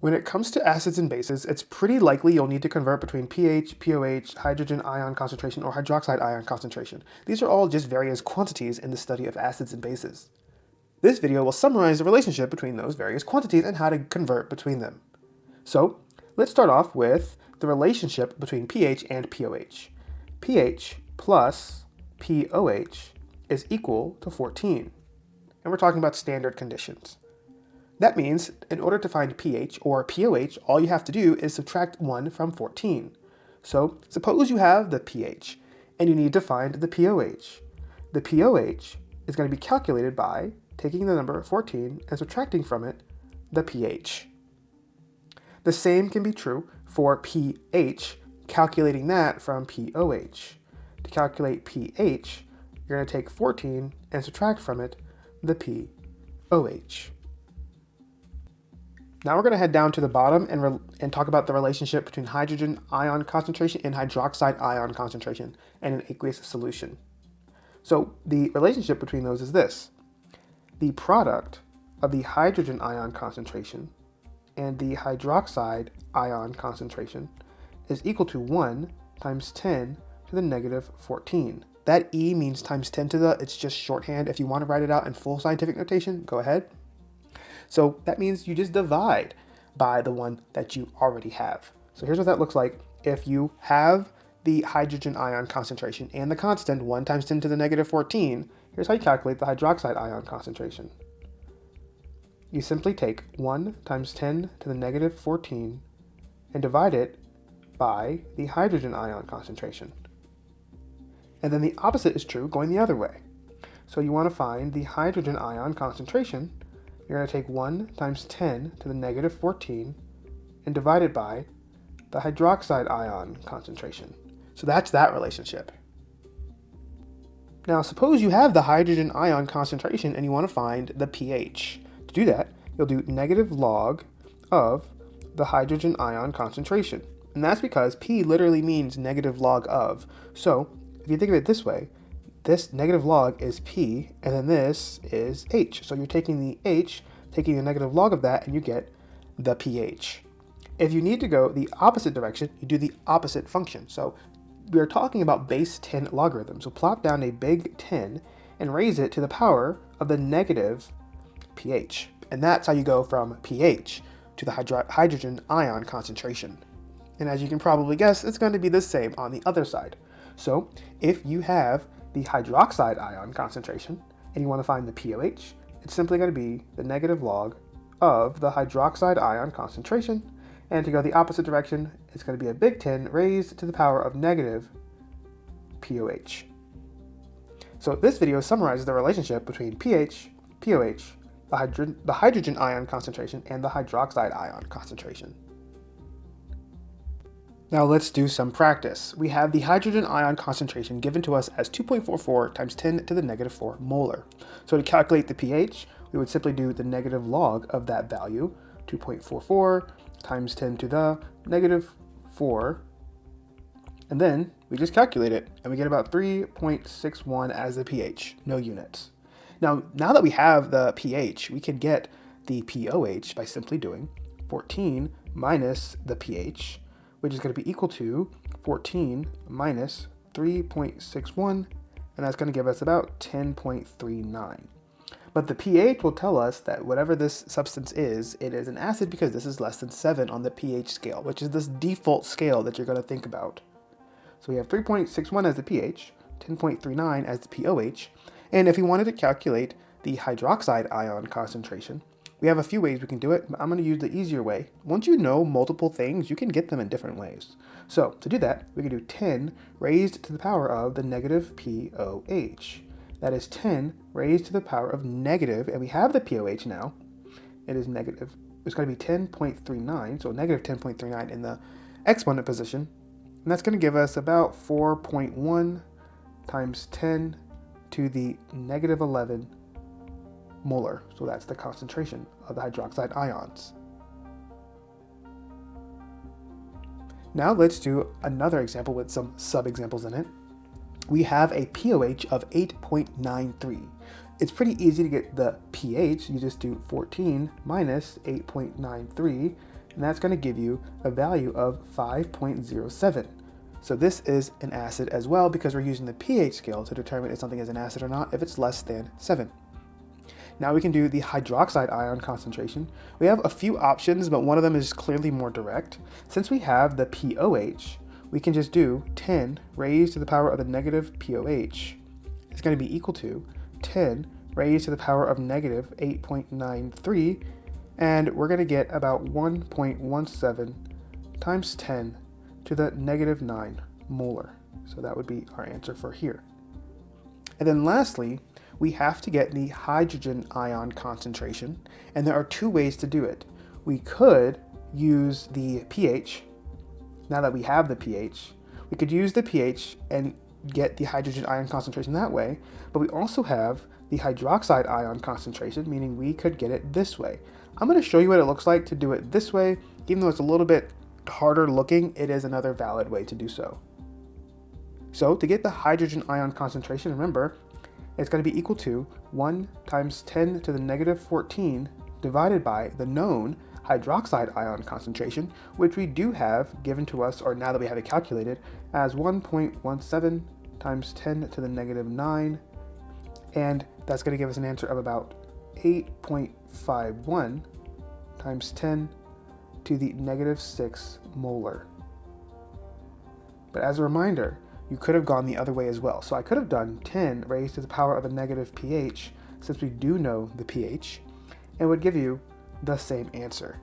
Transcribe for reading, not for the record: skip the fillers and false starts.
When it comes to acids and bases, it's pretty likely you'll need to convert between pH, pOH, hydrogen ion concentration, or hydroxide ion concentration. These are all just various quantities in the study of acids and bases. This video will summarize the relationship between those various quantities and how to convert between them. So, let's start off with the relationship between pH and pOH. pH plus pOH is equal to 14. And we're talking about standard conditions. That means in order to find pH or pOH, all you have to do is subtract 1 from 14. So suppose you have the pH and you need to find the pOH. The pOH is going to be calculated by taking the number 14 and subtracting from it the pH. The same can be true for pH, calculating that from pOH. To calculate pH, you're going to take 14 and subtract from it the pOH. Now we're going to head down to the bottom and talk about the relationship between hydrogen ion concentration and hydroxide ion concentration in an aqueous solution. So the relationship between those is this. The product of the hydrogen ion concentration and the hydroxide ion concentration is equal to 1 times 10 to the negative 14. That E means times 10 to the, it's just shorthand. If you want to write it out in full scientific notation, go ahead. So that means you just divide by the one that you already have. So here's what that looks like. If you have the hydrogen ion concentration and the constant 1 times 10 to the negative 14, here's how you calculate the hydroxide ion concentration. You simply take 1 times 10 to the negative 14 and divide it by the hydrogen ion concentration. And then the opposite is true going the other way. So you want to find the hydrogen ion concentration. You're going to take 1 times 10 to the negative 14 and divide it by the hydroxide ion concentration. So that's that relationship. Now suppose you have the hydrogen ion concentration and you want to find the pH. To do that, you'll do negative log of the hydrogen ion concentration. And that's because P literally means negative log of. So if you think of it this way, this negative log is P, and then this is H. So you're taking the H, taking the negative log of that, and you get the pH. If you need to go the opposite direction, you do the opposite function. So we're talking about base 10 logarithms. So plop down a big 10 and raise it to the power of the negative pH. And that's how you go from pH to the hydrogen ion concentration. And as you can probably guess, it's going to be the same on the other side. So if you have the hydroxide ion concentration and you want to find the pOH, it's simply going to be the negative log of the hydroxide ion concentration. And to go the opposite direction, it's going to be a big 10 raised to the power of negative pOH. So this video summarizes the relationship between pH, pOH, the hydrogen ion concentration, and the hydroxide ion concentration. Now let's do some practice. We have the hydrogen ion concentration given to us as 2.44 times 10 to the negative 4 molar. So to calculate the pH, we would simply do the negative log of that value, 2.44 times 10 to the negative 4, and then we just calculate it, and we get about 3.61 as the pH, no units. Now that we have the pH, we can get the pOH by simply doing 14 minus the pH, which is going to be equal to 14 minus 3.61, and that's going to give us about 10.39. But the pH will tell us that whatever this substance is, it is an acid because this is less than 7 on the pH scale, which is this default scale that you're going to think about. So we have 3.61 as the pH, 10.39 as the pOH, and if we wanted to calculate the hydroxide ion concentration, we have a few ways we can do it, but I'm going to use the easier way. Once you know multiple things, you can get them in different ways. So to do that, we can do 10 raised to the power of the negative pOH. That is 10 raised to the power of negative, and we have the pOH now. It is negative. It's going to be 10.39, so negative 10.39 in the exponent position. And that's going to give us about 4.1 times 10 to the negative 11 molar. So that's the concentration of the hydroxide ions. Now let's do another example with some sub-examples in it. We have a pOH of 8.93. It's pretty easy to get the pH. You just do 14 minus 8.93, and and that's going to give you a value of 5.07. So this is an acid as well because we're using the pH scale to determine if something is an acid or not if it's less than 7. Now we can do the hydroxide ion concentration. We have a few options, but one of them is clearly more direct. Since we have the pOH, we can just do 10 raised to the power of the negative pOH is going to be equal to 10 raised to the power of negative 8.93, and we're going to get about 1.17 times 10 to the negative 9 molar. So that would be our answer for here. And then lastly, we have to get the hydrogen ion concentration, and there are two ways to do it. We could use the pH. Now that we have the pH, we could use the pH and get the hydrogen ion concentration that way, but we also have the hydroxide ion concentration, meaning we could get it this way. I'm going to show you what it looks like to do it this way. Even though it's a little bit harder looking, it is another valid way to do so. So to get the hydrogen ion concentration, remember, it's going to be equal to 1 times 10 to the negative 14 divided by the known hydroxide ion concentration, which we do have given to us, or now that we have it calculated, as 1.17 times 10 to the negative 9, and that's going to give us an answer of about 8.51 times 10 to the negative 6 molar. But as a reminder, you could have gone the other way as well. So I could have done 10 raised to the power of a negative pH, since we do know the pH, and would give you the same answer.